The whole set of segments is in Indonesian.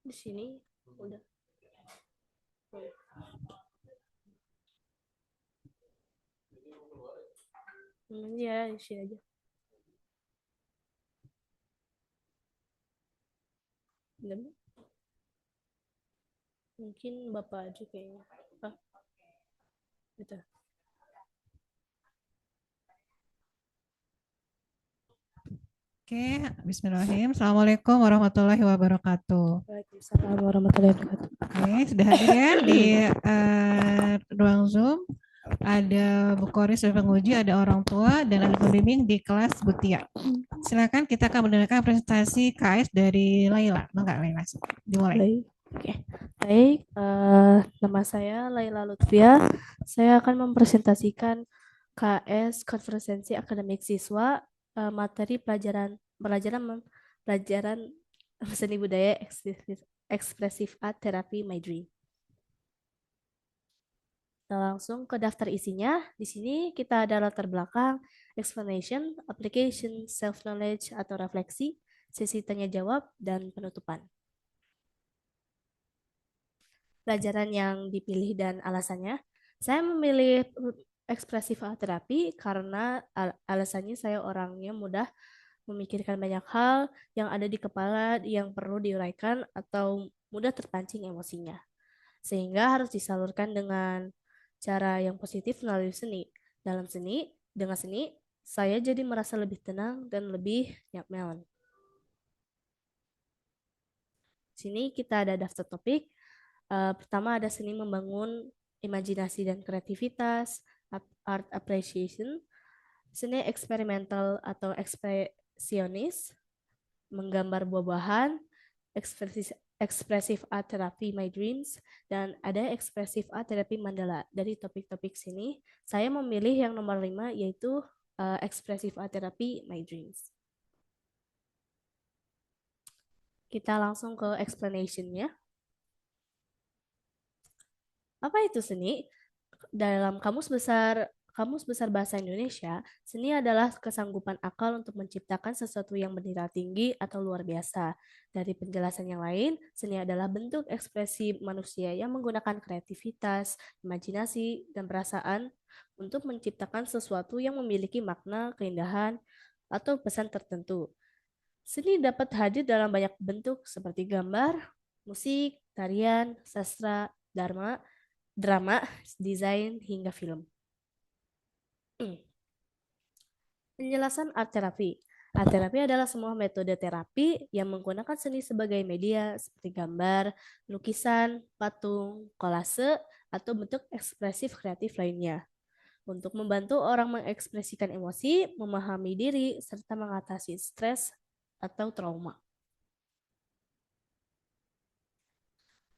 Di sini udah. Ya, di sini aja. Bentar. Mungkin Bapak aja kayaknya. Ah, gitu. Oke, Bismillahirrahmanirrahim. Assalamualaikum warahmatullahi wabarakatuh. Waalaikumsalam warahmatullahi wabarakatuh. Oke, sudah hadir ya di ruang Zoom. Ada Bu Koris sebagai penguji, ada orang tua, dan ada pembimbing di kelas Butia. Silakan kita akan mendengarkan presentasi KS dari Laila. Enggak, Laila. Dimulai. Baik. Oke. Baik, nama saya Laila Lutfia. Saya akan mempresentasikan KS Konferensi Akademik Siswa, materi pelajaran seni budaya ekspresif art terapi My Dream. Kita langsung ke daftar isinya. Di sini kita ada latar belakang, explanation, application, self-knowledge atau refleksi, sesi tanya jawab, dan penutupan. Pelajaran yang dipilih dan alasannya, saya memilih ekspresif art terapi karena alasannya saya orangnya mudah memikirkan banyak hal yang ada di kepala yang perlu diuraikan atau mudah terpancing emosinya. Sehingga harus disalurkan dengan cara yang positif melalui seni. Dengan seni, saya jadi merasa lebih tenang dan lebih nyaman. Sini kita ada daftar topik. Pertama ada seni membangun imajinasi dan kreativitas, art appreciation, seni eksperimental atau ekspresionis, menggambar buah-buahan, ekspresif art therapy my dreams, dan ada ekspresif art therapy mandala. Dari topik-topik sini, saya memilih yang nomor 5 yaitu ekspresif art therapy my dreams. Kita langsung ke explanation-nya. Apa itu seni? Dalam Kamus Besar Bahasa Indonesia, seni adalah kesanggupan akal untuk menciptakan sesuatu yang bernilai tinggi atau luar biasa. Dari penjelasan yang lain, seni adalah bentuk ekspresi manusia yang menggunakan kreativitas, imajinasi, dan perasaan untuk menciptakan sesuatu yang memiliki makna, keindahan, atau pesan tertentu. Seni dapat hadir dalam banyak bentuk seperti gambar, musik, tarian, sastra, drama, desain, hingga film. Penjelasan art therapy. Art therapy adalah semua metode terapi yang menggunakan seni sebagai media seperti gambar, lukisan, patung, kolase, atau bentuk ekspresif kreatif lainnya. Untuk membantu orang mengekspresikan emosi, memahami diri, serta mengatasi stres atau trauma.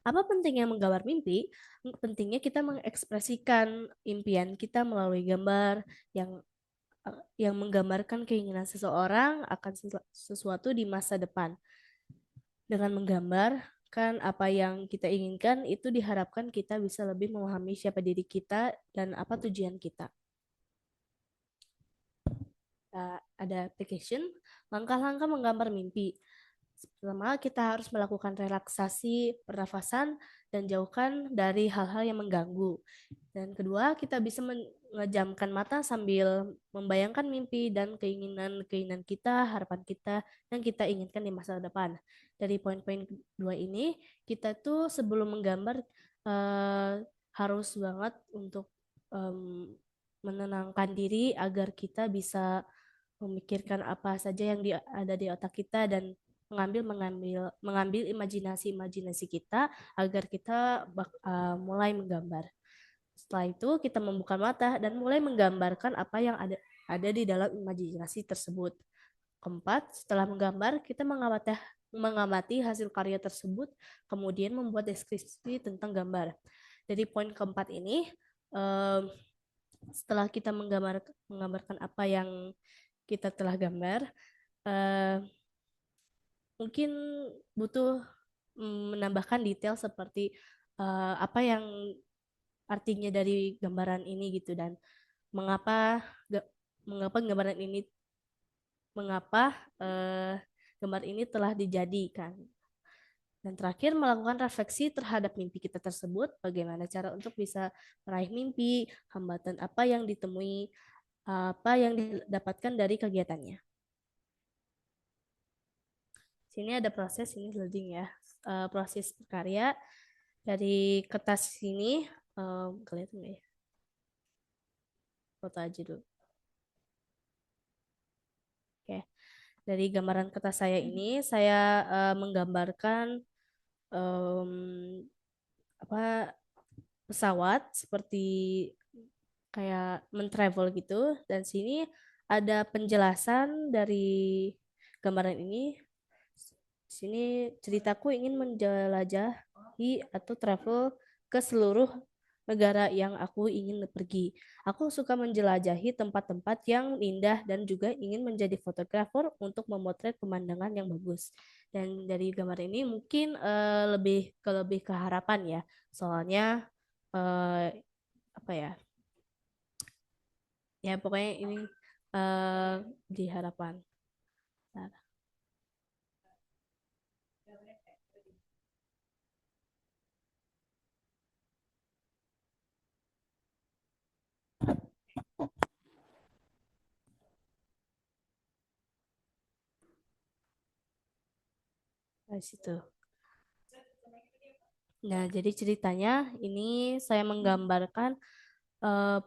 Apa pentingnya menggambar mimpi? Pentingnya kita mengekspresikan impian kita melalui gambar yang menggambarkan keinginan seseorang akan sesuatu di masa depan. Dengan menggambarkan apa yang kita inginkan, itu diharapkan kita bisa lebih memahami siapa diri kita dan apa tujuan kita. Ada application, langkah-langkah menggambar mimpi. Pertama, kita harus melakukan relaksasi pernafasan dan jauhkan dari hal-hal yang mengganggu. Dan kedua, kita bisa mengejamkan mata sambil membayangkan mimpi dan keinginan kita, harapan kita, yang kita inginkan di masa depan. Dari poin-poin dua ini, kita tuh sebelum menggambar harus banget untuk menenangkan diri agar kita bisa memikirkan apa saja yang ada di otak kita dan mengambil imajinasi kita agar kita mulai menggambar. Setelah itu kita membuka mata dan mulai menggambarkan apa yang ada di dalam imajinasi tersebut. Keempat, setelah menggambar, kita mengamati hasil karya tersebut, kemudian membuat deskripsi tentang gambar. Dari poin keempat ini, setelah kita menggambarkan apa yang kita telah gambar, mungkin butuh menambahkan detail seperti apa yang artinya dari gambaran ini gitu dan mengapa mengapa gambaran ini mengapa gambar ini telah dijadikan. Dan terakhir, melakukan refleksi terhadap mimpi kita tersebut, bagaimana cara untuk bisa meraih mimpi, hambatan apa yang ditemui, apa yang didapatkan dari kegiatannya. Sini ada proses, ini loading ya. Proses berkarya dari kertas sini, kelihatan nggak ya? Foto aja dulu. Oke, dari gambaran kertas saya ini, saya menggambarkan em, apa pesawat seperti kayak men-travel gitu. Dan sini ada penjelasan dari gambaran ini. Sini ceritaku ingin menjelajahi atau travel ke seluruh negara yang aku ingin pergi. Aku suka menjelajahi tempat-tempat yang indah dan juga ingin menjadi fotografer untuk memotret pemandangan yang bagus. Dan dari gambar ini mungkin lebih ke harapan ya. Soalnya eh, apa ya? Ya pokoknya ini eh di harapan. Nah, dari situ. Nah, jadi ceritanya ini saya menggambarkan eh,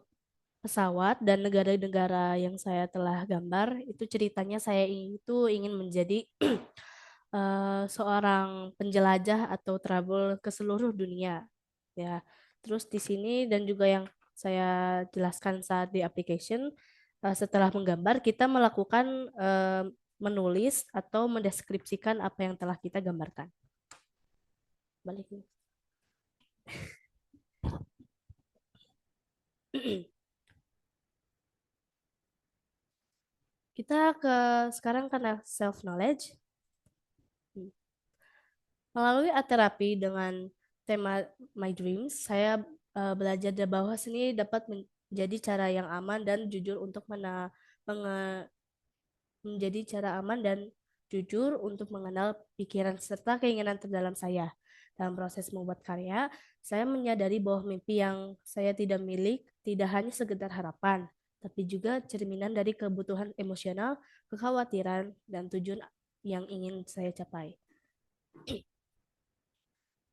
pesawat dan negara-negara yang saya telah gambar. Itu ceritanya saya itu ingin menjadi seorang penjelajah atau travel ke seluruh dunia. Ya, terus di sini dan juga yang saya jelaskan saat di application, setelah menggambar kita melakukan menulis atau mendeskripsikan apa yang telah kita gambarkan. Balik. Kita ke sekarang karena self knowledge. Melalui art terapi dengan tema My Dreams, saya belajar bahwa seni dapat menjadi cara yang aman dan jujur untuk menjadi cara aman dan jujur untuk mengenal pikiran serta keinginan terdalam saya. Dalam proses membuat karya, saya menyadari bahwa mimpi yang saya tidak milik tidak hanya sekedar harapan, tapi juga cerminan dari kebutuhan emosional, kekhawatiran, dan tujuan yang ingin saya capai.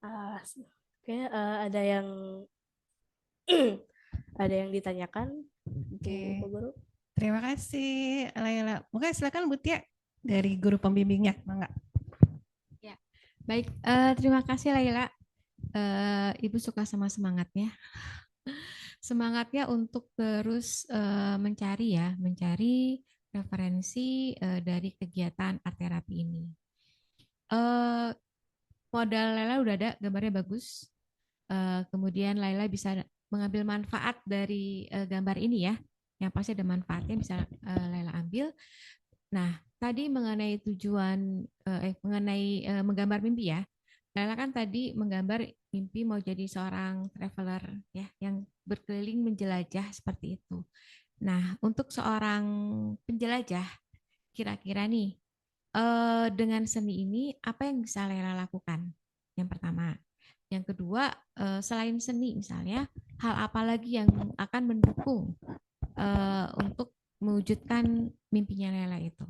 Oke, ada yang ada yang ditanyakan, Bu Oke, Guru? terima kasih Laila. Mungkin silakan Bu Tia dari guru pembimbingnya, Mangga. Ya, baik. Terima kasih Laila. Ibu suka sama semangatnya. Semangatnya untuk terus mencari referensi dari kegiatan art terapi ini. Eh, Modal Laila udah ada, gambarnya bagus. Kemudian Laila bisa mengambil manfaat dari gambar ini ya. Yang pasti ada manfaatnya bisa Laila ambil. Nah, tadi mengenai menggambar mimpi ya. Laila kan tadi menggambar mimpi mau jadi seorang traveler ya, yang berkeliling menjelajah seperti itu. Nah, untuk seorang penjelajah, kira-kira nih dengan seni ini apa yang bisa Laila lakukan? Yang pertama. Yang kedua, selain seni misalnya, hal apa lagi yang akan mendukung untuk mewujudkan mimpinya Lela itu?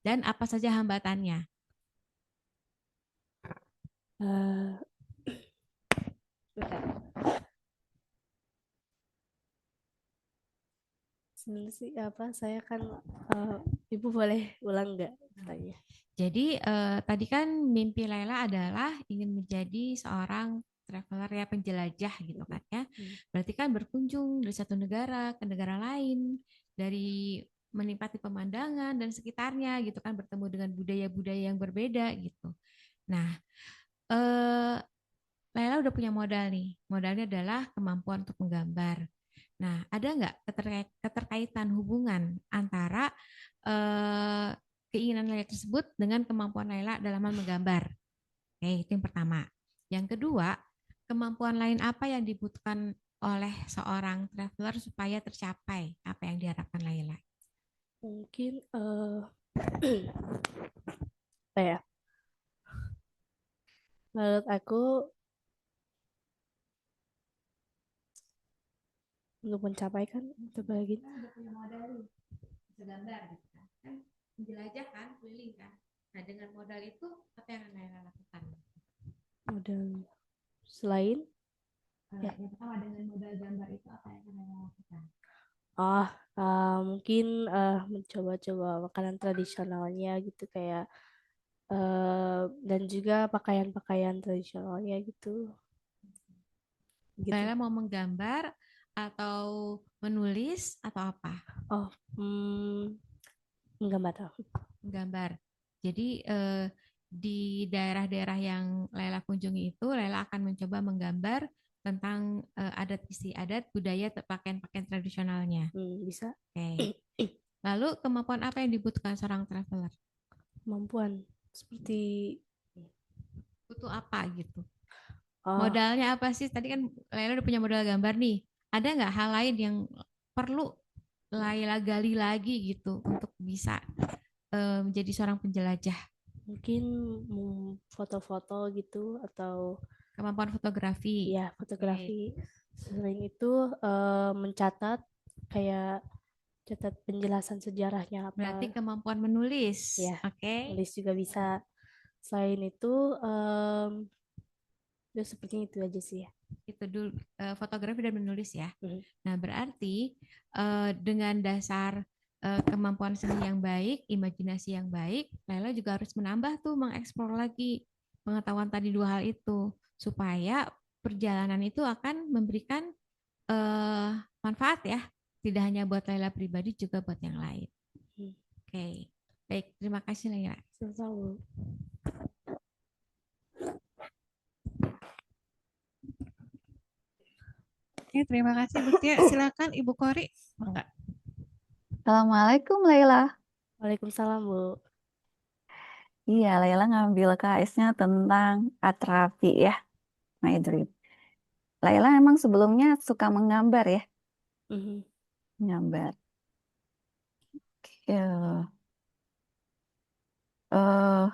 Dan apa saja hambatannya? Uh, Sebenarnya sih apa saya kan Ibu boleh ulang nggak tanya? Jadi tadi kan mimpi Laila adalah ingin menjadi seorang traveler ya, penjelajah gitu kan ya. Berarti kan berkunjung dari satu negara ke negara lain, dari menikmati pemandangan dan sekitarnya gitu kan, bertemu dengan budaya-budaya yang berbeda gitu. Nah, eh, Laila udah punya modal nih. Modalnya adalah kemampuan untuk menggambar. Nah, ada nggak keterkaitan hubungan antara eh, keinginan Laila tersebut dengan kemampuan Laila dalam hal menggambar? Oke, itu yang pertama. Yang kedua, kemampuan lain apa yang dibutuhkan oleh seorang traveler supaya tercapai apa yang diharapkan Laila? Mungkin apa ya? Menurut aku, untuk mencapai kan, untuk lagi Kan udah punya modal nih, bisa gambar gitu kan. Kan menjelajah kan, keliling kan. Nah, dengan modal itu apa yang Naila lakukan? modal selain, ya, Yang pertama dengan modal gambar itu apa yang Naila lakukan? oh, mungkin mencoba-coba makanan tradisionalnya gitu kayak dan juga pakaian-pakaian tradisionalnya gitu, gitu. Naila mau menggambar atau menulis atau apa? Oh, hmm, menggambar. Menggambar. Jadi di daerah-daerah yang Laila kunjungi itu, Laila akan mencoba menggambar tentang adat istiadat, budaya, pakaian-pakaian tradisionalnya. Bisa. Oke. Lalu kemampuan apa yang dibutuhkan seorang traveler? Kemampuan seperti Butuh apa gitu? oh, Modalnya apa sih? Tadi kan Laila udah punya modal gambar nih. Ada nggak hal lain yang perlu Laila gali lagi gitu untuk bisa menjadi seorang penjelajah? mungkin foto-foto gitu atau Kemampuan fotografi. ya Oke. fotografi. Selain itu mencatat kayak catat penjelasan sejarahnya Berarti apa. kemampuan menulis. Ya, Oke. nulis juga bisa. Selain itu ya sepertinya itu aja sih ya. Itu dulu fotografi dan menulis ya. Mhm. Nah, berarti dengan dasar kemampuan seni yang baik, imajinasi yang baik, Laila juga harus menambah tuh mengeksplor lagi pengetahuan tadi dua hal itu supaya perjalanan itu akan memberikan eh, manfaat ya, tidak hanya buat Laila pribadi juga buat yang lain. Hmm. Oke, baik, terima kasih Laila. Sama-sama. Oke, terima kasih Bu Tia. Silakan Ibu Kori. Enggak. Assalamualaikum Laila. Waalaikumsalam, Bu. Iya, Laila ngambil KS-nya tentang atrapi ya, My Dream. Laila emang sebelumnya suka menggambar ya, Mhm. menggambar. Ya, eh,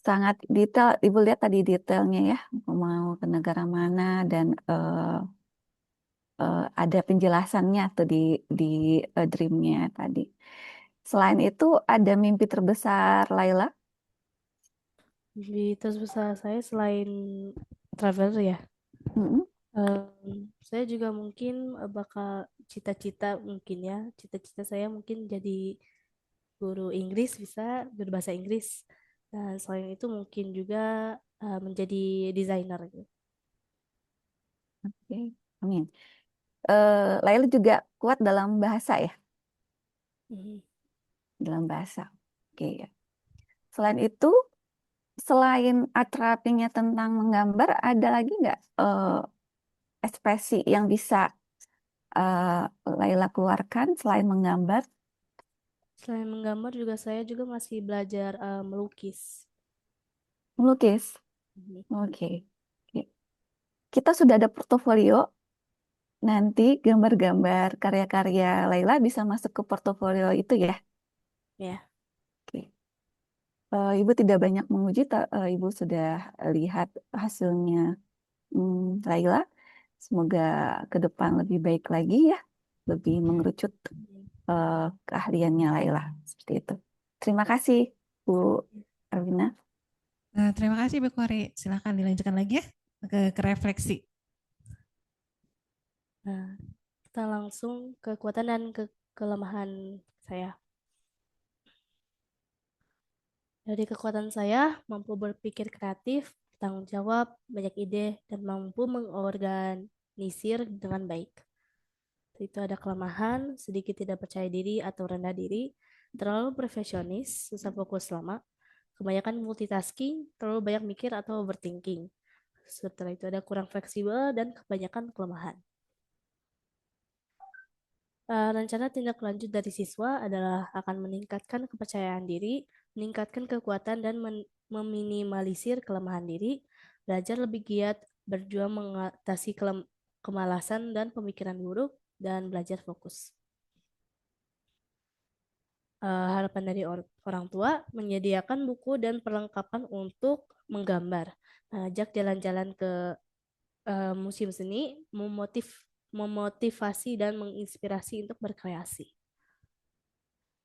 sangat detail. Ibu lihat tadi detailnya ya, mau ke negara mana dan ada penjelasannya tuh di dreamnya tadi. Selain itu, ada mimpi terbesar Laila? Mimpi terbesar saya selain traveler ya. Mm-mm. Saya juga mungkin bakal cita-cita mungkin ya. Cita-cita saya mungkin jadi guru Inggris bisa berbahasa Inggris. Dan selain itu mungkin juga menjadi desainer gitu. Oke, amin. Laila juga kuat dalam bahasa ya, Mhm. dalam bahasa. Oke ya. Selain itu, selain atrapinya tentang menggambar, ada lagi nggak ekspresi yang bisa eh, Laila keluarkan selain menggambar, Selain menggambar juga saya juga masih belajar melukis. melukis? Mhm. Oke. Oke. Kita sudah ada portofolio. Nanti gambar-gambar karya-karya Laila bisa masuk ke portofolio itu ya. Ya, Oke. Ibu tidak banyak menguji, Ibu sudah lihat hasilnya Laila. Semoga ke depan lebih baik lagi ya, lebih mengerucut keahliannya Laila. Seperti itu. Terima kasih, Bu Arvina. Nah, terima kasih Bu Kori. Silakan dilanjutkan lagi ya ke refleksi. nah kita langsung ke kekuatan dan kelemahan saya. Dari kekuatan saya, mampu berpikir kreatif, bertanggung jawab, banyak ide, dan mampu mengorganisir dengan baik. Itu ada kelemahan, sedikit tidak percaya diri atau rendah diri, terlalu perfeksionis, susah fokus lama, kebanyakan multitasking, terlalu banyak mikir atau overthinking. Setelah itu ada kurang fleksibel dan kebanyakan kelemahan. Rencana tindak lanjut dari siswa adalah akan meningkatkan kepercayaan diri, meningkatkan kekuatan dan meminimalisir kelemahan diri, belajar lebih giat, berjuang mengatasi kemalasan dan pemikiran buruk, dan belajar fokus. Harapan dari orang tua menyediakan buku dan perlengkapan untuk menggambar, mengajak jalan-jalan ke museum seni, memotivasi dan menginspirasi untuk berkreasi.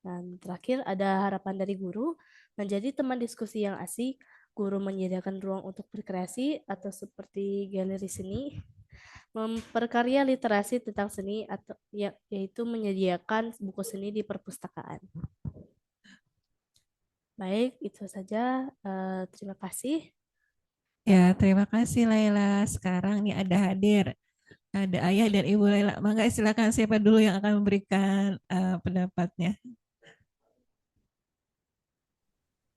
Dan terakhir ada harapan dari guru, menjadi teman diskusi yang asik, guru menyediakan ruang untuk berkreasi atau seperti galeri seni, memperkarya literasi tentang seni atau yaitu menyediakan buku seni di perpustakaan. Baik, itu saja. Terima kasih. Ya, terima kasih Laila. Sekarang nih ada ayah dan ibu Laila. Mangga silakan siapa dulu yang akan memberikan pendapatnya.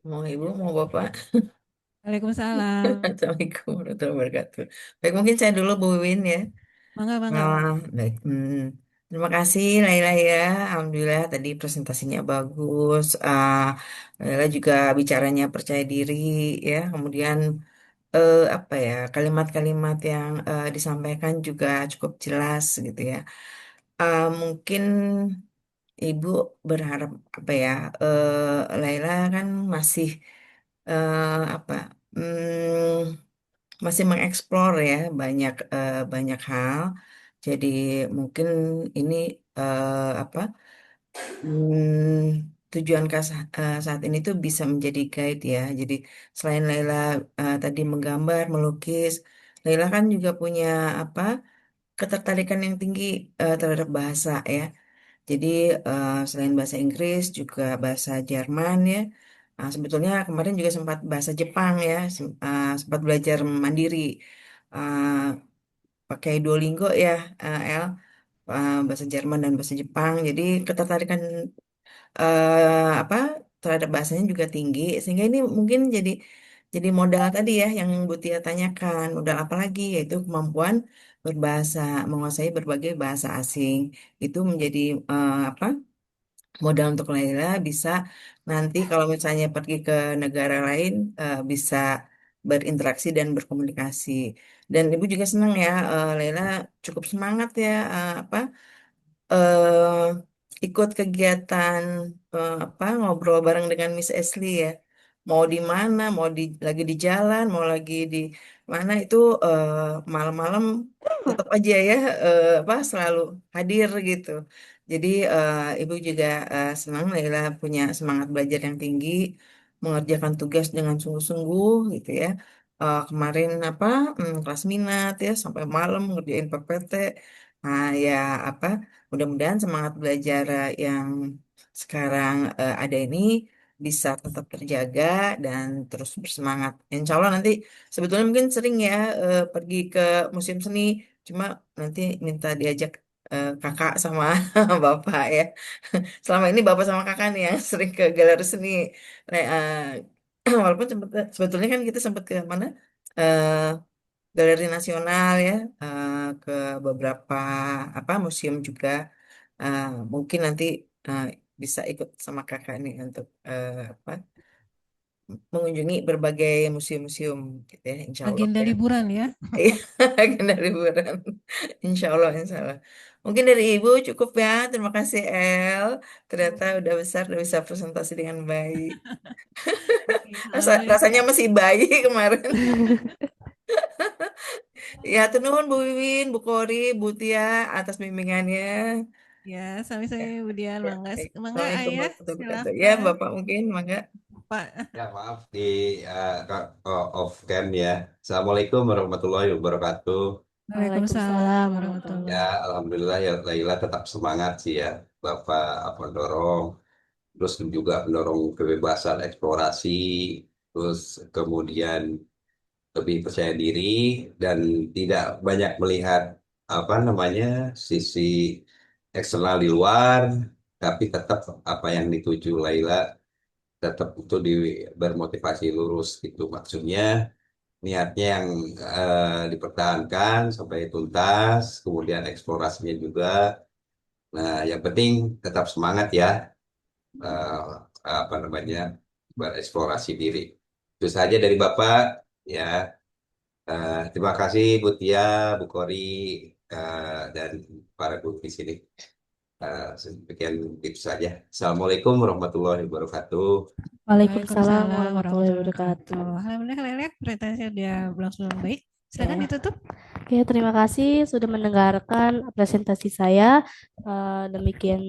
Mau ibu, mau bapak? Waalaikumsalam. Assalamualaikum warahmatullahi wabarakatuh. Baik, mungkin saya dulu Bu Win ya. Mangga, mangga. Baik. Terima kasih Laila ya. Alhamdulillah tadi presentasinya bagus. Laila juga bicaranya percaya diri ya. Kemudian apa ya, kalimat-kalimat yang disampaikan juga cukup jelas gitu ya. Mungkin Ibu berharap apa ya? Laila kan masih apa? Masih mengeksplor ya banyak hal. Jadi mungkin ini apa? Tujuan saat ini tuh bisa menjadi guide ya. Jadi selain Laila tadi menggambar, melukis, Laila kan juga punya apa? Ketertarikan yang tinggi terhadap bahasa ya. Jadi selain bahasa Inggris juga bahasa Jerman ya. Sebetulnya kemarin juga sempat bahasa Jepang ya, sempat belajar mandiri uh, pakai Duolingo ya, bahasa Jerman dan bahasa Jepang. Jadi ketertarikan apa terhadap bahasanya juga tinggi, sehingga ini mungkin jadi modal tadi ya yang Bu Tia tanyakan, modal apa lagi yaitu kemampuan berbahasa, menguasai berbagai bahasa asing. Itu menjadi apa? Modal untuk Laila bisa nanti kalau misalnya pergi ke negara lain bisa berinteraksi dan berkomunikasi. Dan Ibu juga senang ya, Laila cukup semangat ya apa eh ikut kegiatan apa ngobrol bareng dengan Miss Ashley ya. Mau di mana, lagi di jalan, mau lagi di mana itu malam-malam tetap aja ya apa selalu hadir gitu. Jadi Ibu juga senang Laila punya semangat belajar yang tinggi, mengerjakan tugas dengan sungguh-sungguh gitu ya. Kemarin apa kelas minat ya sampai malam ngerjain PPT. Nah ya apa mudah-mudahan semangat belajar yang sekarang ada ini bisa tetap terjaga dan terus bersemangat. Insya Allah nanti sebetulnya mungkin sering ya pergi ke museum seni, cuma nanti minta diajak kakak sama bapak ya. Selama ini bapak sama kakak nih yang sering ke galeri seni. Nah, walaupun sebetulnya kan kita sempat ke mana? Eh, Galeri Nasional ya, ke beberapa apa museum juga. Eh, Mungkin nanti eh, bisa ikut sama kakak nih untuk apa mengunjungi berbagai museum-museum gitu ya, insya Allah Agenda ya. liburan ya. Iya, agenda liburan. Insya Allah, insya Allah. Mungkin dari Ibu cukup ya. Terima kasih El. Ternyata udah besar, udah bisa presentasi dengan baik. Rasanya Alhamdulillah. masih bayi kemarin. Ya, tenun nuhun Bu Wiwin, Bu Kori, Bu Tia atas bimbingannya. Ya, sami-sami Budian, Ya, mangga, baik. mangga Assalamualaikum ayah, warahmatullahi wabarakatuh. Ya, silakan. Bapak mungkin, mangga. Pak. Ya, maaf di off cam ya. Assalamualaikum warahmatullahi wabarakatuh. Waalaikumsalam Waalaikumsalam. Ya, warahmatullahi. alhamdulillah ya Laila tetap semangat sih ya. Bapak apa dorong, terus juga mendorong kebebasan eksplorasi, terus kemudian lebih percaya diri dan tidak banyak melihat apa namanya sisi eksternal di luar, tapi tetap apa yang dituju Laila tetap itu bermotivasi lurus gitu maksudnya niatnya yang dipertahankan sampai tuntas kemudian eksplorasinya juga nah yang penting tetap semangat ya eh, apa namanya bereksplorasi diri itu saja dari Bapak ya. Terima kasih Bu Tia, Bu Kori dan para guru di sini. Sekian itu saja. Assalamualaikum warahmatullahi wabarakatuh. Waalaikumsalam Waalaikumsalam warahmatullahi warahmatullahi wabarakatuh. wabarakatuh. Alhamdulillah Lelek, presentasinya udah berlangsung dengan baik. Silakan Ya. ditutup. Oke, terima kasih sudah mendengarkan presentasi saya. Demikian,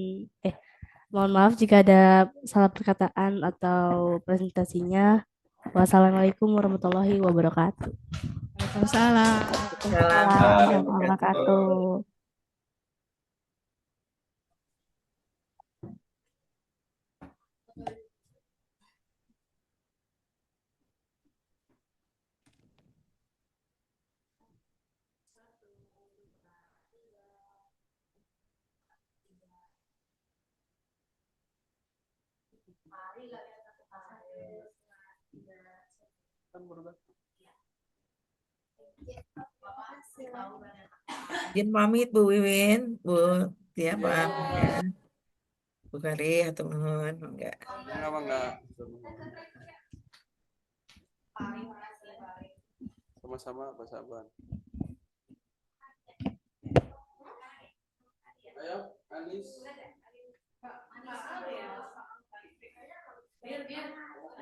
mohon maaf jika ada salah perkataan atau presentasinya. Wassalamualaikum warahmatullahi wabarakatuh. Waalaikumsalam. Salam Waalaikumsalam warahmatullahi wabarakatuh. Izin pamit Bu Wiwin, Bu Tia pamit ya. Bu Kari, atau nuhun, enggak. Enggak. Sama-sama Pak Saban. Ayo, Anis.